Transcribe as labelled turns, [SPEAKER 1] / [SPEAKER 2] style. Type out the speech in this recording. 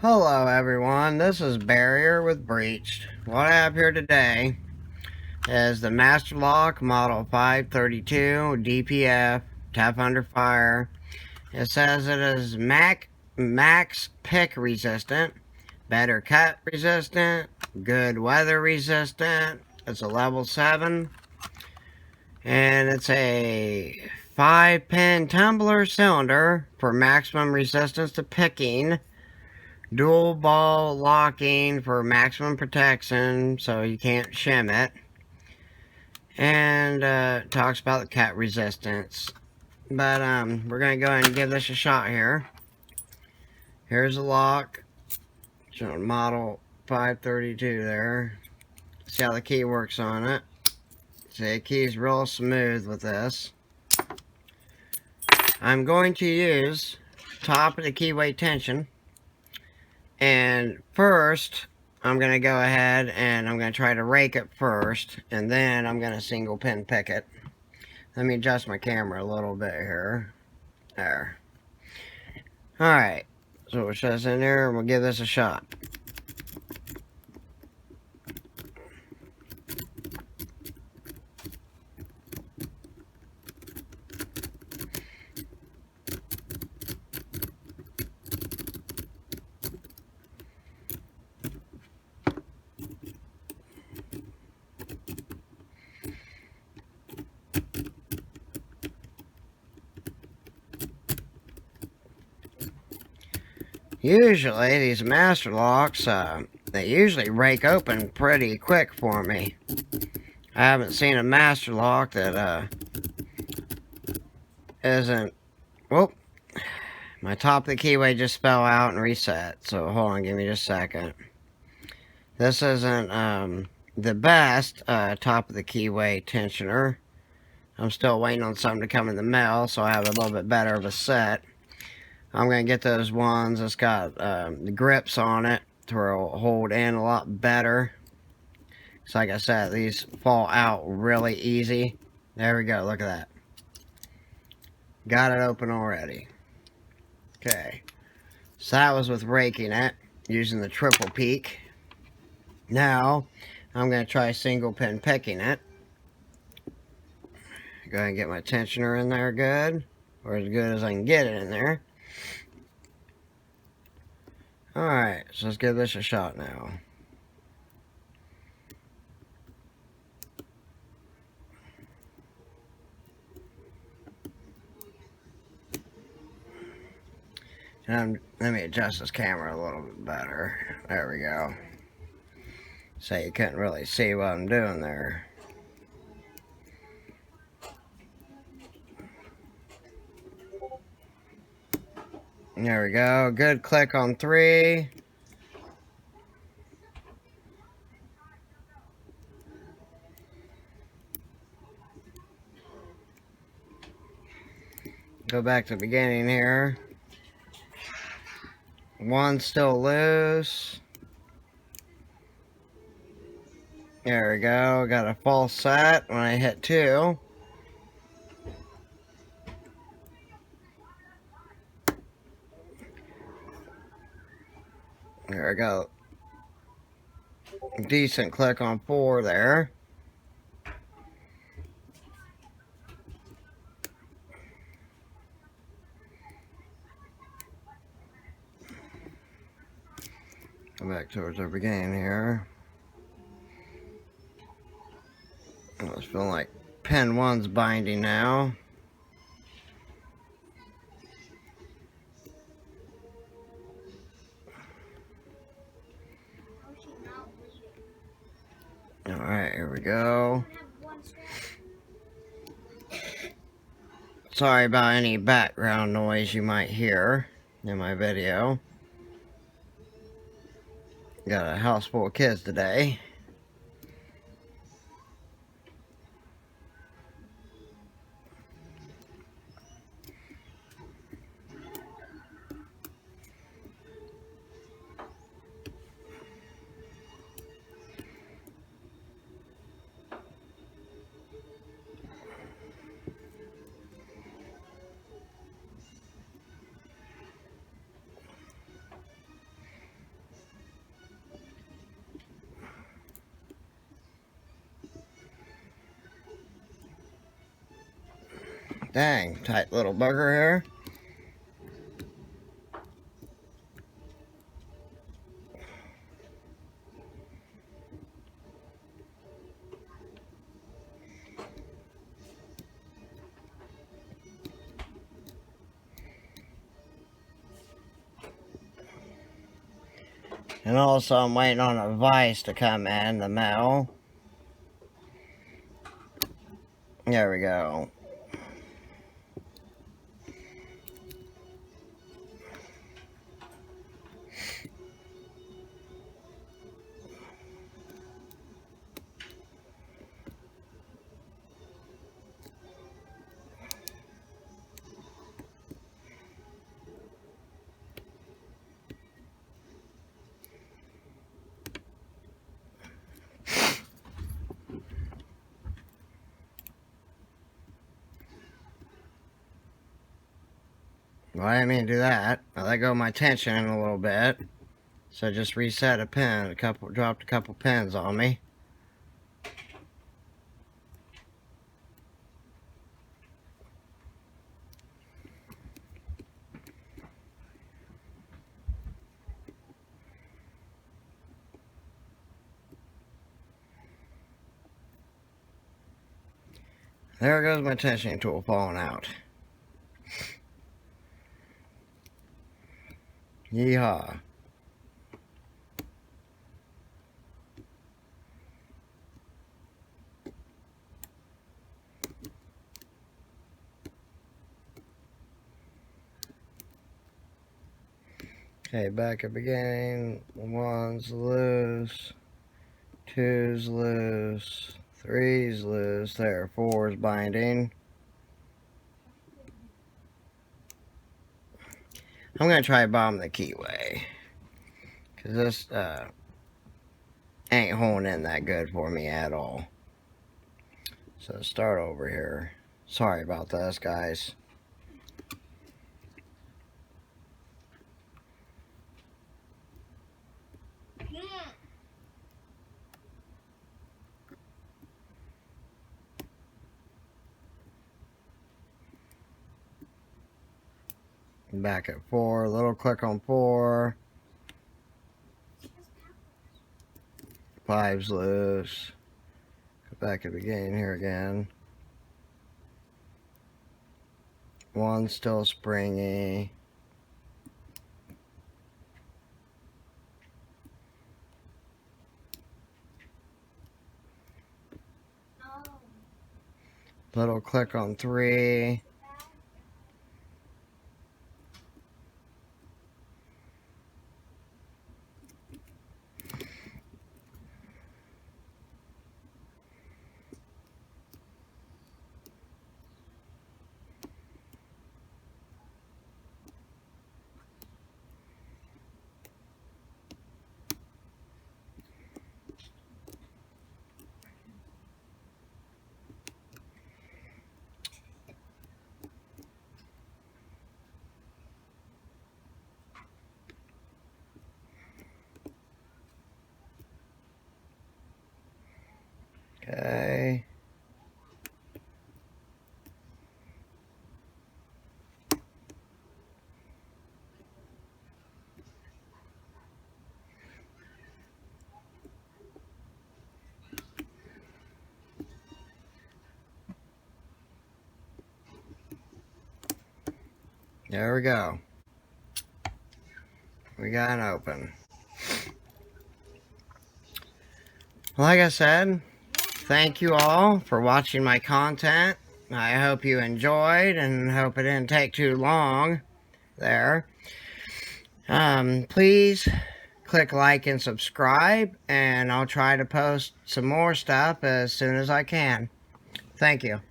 [SPEAKER 1] Hello everyone, this is Barrier with Breached. What I have here today is the Master Lock Model 532 DPF Tap Under Fire. It says it is max pick resistant, better cut resistant, good weather resistant. It's a level 7 and it's a 5-pin tumbler cylinder for maximum resistance to picking. Dual ball locking for maximum protection so you can't shim it. And talks about the cut resistance. But we're going to go ahead and give this a shot here. Here's the lock. Showing model 532 there. See how the key works on it. See, the key's real smooth with this. I'm going to use top of the keyway tension. And first, I'm going to go ahead and I'm going to try to rake it first. And then I'm going to single pin pick it. Let me adjust my camera a little bit here. There. Alright. So we'll shut this in there and we'll give this a shot. Usually, these master locks, they usually rake open pretty quick for me. I haven't seen a master lock that, isn't... Whoop. My top of the keyway just fell out and reset. So, hold on, give me just a second. This isn't, the best, top of the keyway tensioner. I'm still waiting on something to come in the mail, so I have a little bit better of a set. I'm going to get those ones that's got the grips on it to where it'll hold in a lot better. So like I said, these fall out really easy. There we go, look at that. Got it open already. Okay, so that was with raking it, using the triple peak. Now, I'm going to try single pin picking it. Go ahead and get my tensioner in there good, or as good as I can get it in there. Alright, so let's give this a shot now. And let me adjust this camera a little bit better. There we go. So you couldn't really see what I'm doing there. There we go. Good click on 3. Go back to the beginning here. 1 still loose. There we go. Got a false set when I hit 2. There we go. Decent click on 4 there. Go back towards the beginning here. Oh, it's feeling like pin 1's binding now. Alright, here we go. Sorry about any background noise you might hear in my video. Got a house full of kids today. Dang, tight little bugger here. And also I'm waiting on a vise to come in the mail. There we go. Well, I didn't mean to do that. I let go of my tension a little bit. So I just reset a pin, dropped a couple pins on me. There goes my tensioning tool falling out. Yeehaw. Okay, back at beginning. 1's loose. 2's loose. 3's loose. There, 4's binding. I'm going to try bombing the keyway. Because this ain't holding in that good for me at all. So start over here. Sorry about this, guys. Back at 4, little click on 4. 5's loose. Go back at the beginning here again. 1's still springy. Little click on 3. Okay. There we go. We got an open. Like I said, thank you all for watching my content. I hope you enjoyed and hope it didn't take too long there. Please click like and subscribe, and I'll try to post some more stuff as soon as I can. Thank you.